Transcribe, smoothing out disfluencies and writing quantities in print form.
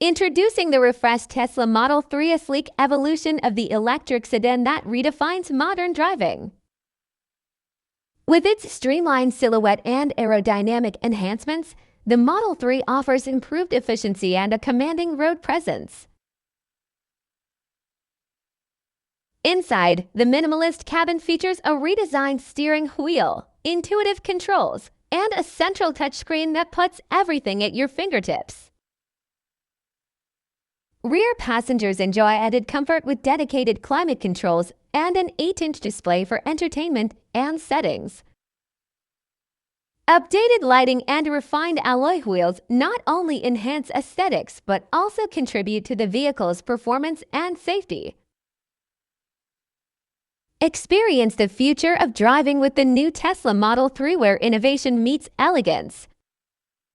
Introducing the refreshed Tesla Model 3, a sleek evolution of the electric sedan that redefines modern driving. With its streamlined silhouette and aerodynamic enhancements, the Model 3 offers improved efficiency and a commanding road presence. Inside, the minimalist cabin features a redesigned steering wheel, intuitive controls, and a central touchscreen that puts everything at your fingertips. Rear passengers enjoy added comfort with dedicated climate controls and an 8-inch display for entertainment and settings. Updated lighting and refined alloy wheels not only enhance aesthetics but also contribute to the vehicle's performance and safety. Experience the future of driving with the new Tesla Model 3, where innovation meets elegance.